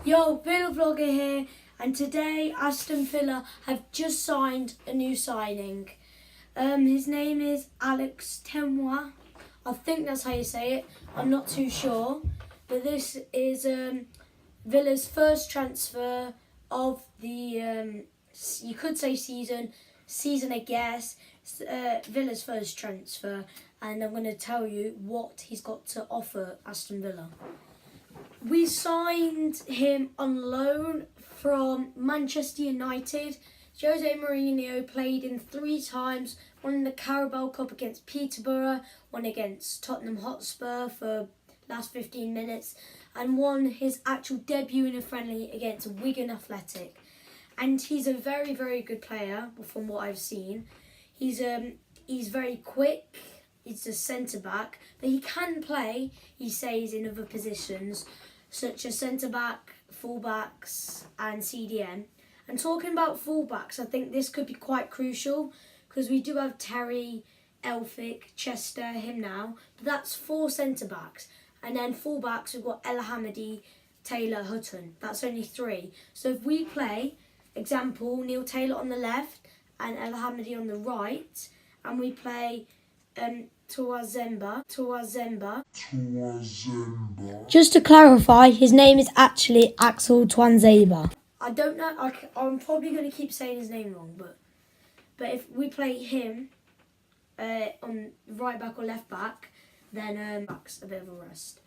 Yo, Villa Vlogger here, and today Aston Villa have just signed a new signing. His name is Alex Temuera. I think that's how you say it. I'm not too sure, but this is Villa's first transfer of the you could say season I guess. Villa's first transfer, and I'm going to tell you what he's got to offer Aston Villa. We signed him on loan from Manchester United. Jose Mourinho played him 3 times, one in the Carabao Cup against Peterborough, one against Tottenham Hotspur for last 15 minutes, and won his actual debut in a friendly against Wigan Athletic. And he's a very, very good player from what I've seen. He's very quick. He's a centre-back, but he can play, he says, in other positions, such as centre-back, full-backs and CDM. And talking about full-backs, I think this could be quite crucial, because we do have Terry, Elphick, Chester, him now, but that's 4 centre-backs. And then full-backs, we've got El Hamady, Taylor, Hutton. That's only 3. So if we play, example, Neil Taylor on the left and El Hamady on the right, and we play Tuazemba. Just to clarify, his name is actually Axel Tuanzeba. I don't know, I'm probably going to keep saying his name wrong, but if we play him on right back or left back, then back's a bit of a rest.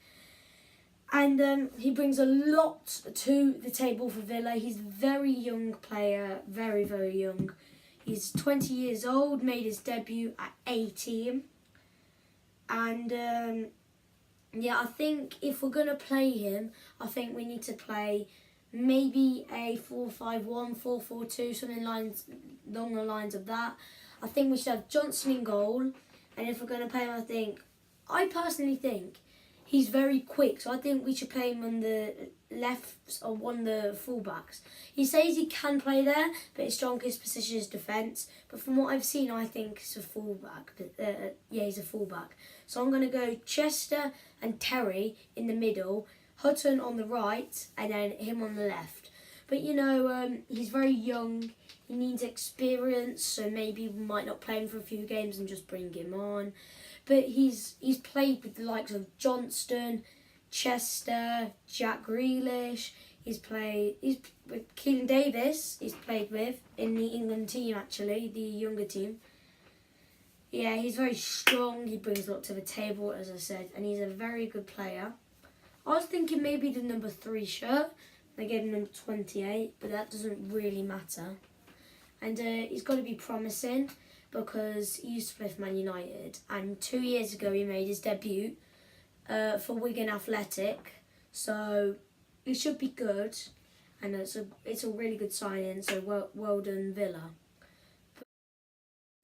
And he brings a lot to the table for Villa. He's a very young player, very, very young. He's 20 years old, made his debut at 18. And yeah, I think if we're going to play him, I think we need to play maybe a 4-5-1, 4-4-2, something along the lines of that. I think we should have Johnson in goal. And if we're going to play him, I personally think he's very quick, so I think we should play him on the left or one of the full-backs. He says he can play there, but his strongest position is defence. But from what I've seen, I think he's a full-back. Yeah, he's a full-back. So I'm going to go Chester and Terry in the middle, Hutton on the right, and then him on the left. But, you know, he's very young. He needs experience, so maybe we might not play him for a few games and just bring him on. But he's played with the likes of Johnston, Chester, Jack Grealish. He's with Keelan Davis. He's played with in the England team, actually, the younger team. Yeah, he's very strong. He brings a lot to the table, as I said, and he's a very good player. I was thinking maybe the number 3 shirt. They gave him number 28, but that doesn't really matter. And he's got to be promising, because he used to play for Man United, and 2 years ago he made his debut for Wigan Athletic, so it should be good, and it's a really good signing, so well done Villa.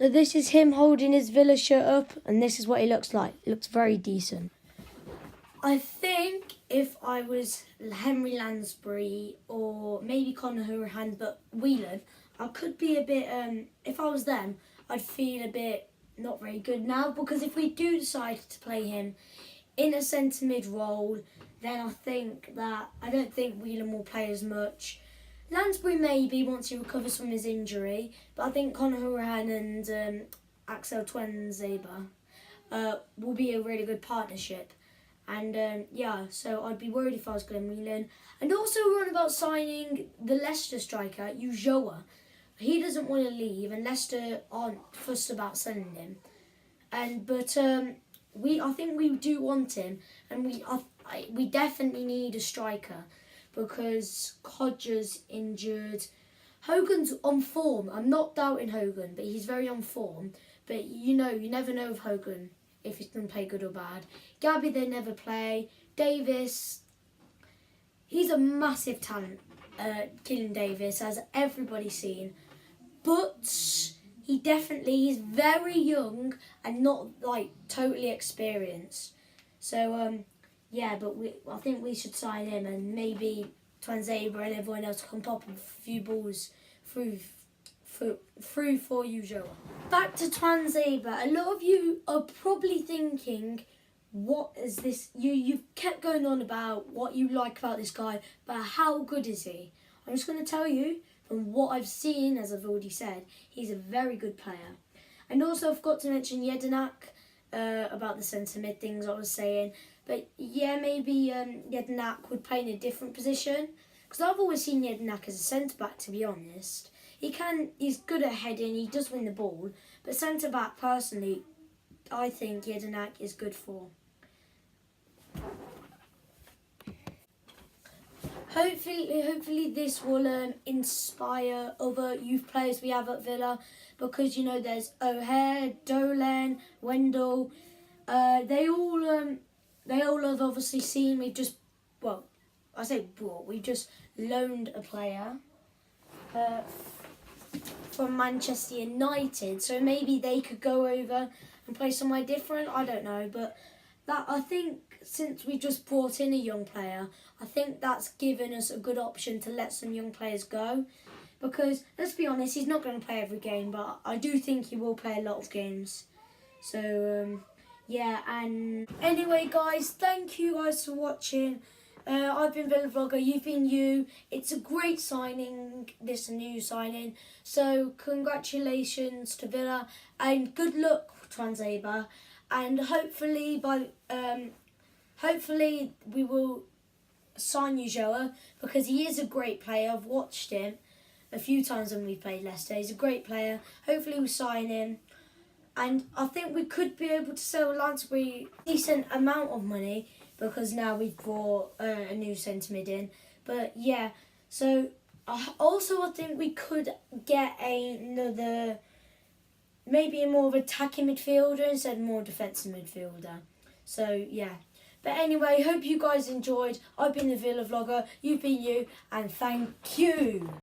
So this is him holding his Villa shirt up, and this is what he looks like. It looks very decent. I think if I was Henry Lansbury or maybe Conor Hourihane, but Whelan, I could be a bit, if I was them, I'd feel a bit not very good now, because if we do decide to play him in a centre mid role, then I don't think Whelan will play as much. Lansbury maybe once he recovers from his injury, but I think Conor Hourihane and Axel Tuanzeba will be a really good partnership. And yeah, so I'd be worried if I was Glenn Whelan. And also we're on about signing the Leicester striker, Ulloa. He doesn't want to leave, and Leicester aren't fussed about selling him. But I think we do want him, and we definitely need a striker, because Codger's injured. Hogan's on form. I'm not doubting Hogan, but he's very on form. But you never know with Hogan if he's going to play good or bad. Gabby, they never play. Davis, he's a massive talent. Keelan Davis, as everybody's seen. But he's very young and not totally experienced. So yeah, but I think we should sign him, and maybe Tuanzeba and everyone else can pop a few balls through for Ulloa. Back to Tuanzeba. A lot of you are probably thinking, what is this? You've kept going on about what you like about this guy, but how good is he? I'm just going to tell you from what I've seen, as I've already said, he's a very good player. And also I forgot to mention Jedinak about the centre mid things I was saying. But yeah, maybe Jedinak would play in a different position. Because I've always seen Jedinak as a centre back, to be honest. He's good at heading, he does win the ball. But centre back, personally, I think Jedinak is good for. Hopefully this will inspire other youth players we have at Villa, because you know there's O'Hare, Dolan, Wendell. They all have obviously seen we've just we've just loaned a player from Manchester United, so maybe they could go over and play somewhere different. I don't know, but that I think since we just brought in a young player, I think that's given us a good option to let some young players go. Because let's be honest, he's not going to play every game, but I do think he will play a lot of games. So yeah, and anyway guys, thank you guys for watching. I've been Villa Vlogger, you've been you. It's a great signing, this new signing. So congratulations to Villa and good luck, Tuanzebe. And hopefully we will sign Ulloa, because he is a great player. I've watched him a few times when we played Leicester. He's a great player. Hopefully we'll sign him. And I think we could be able to sell Lansbury a decent amount of money, because now we've brought a new centre mid in. But yeah, so also I think we could get another, maybe a more of attacking midfielder instead of more defensive midfielder. So yeah. But anyway, hope you guys enjoyed. I've been the Villa Vlogger, you've been you, and thank you.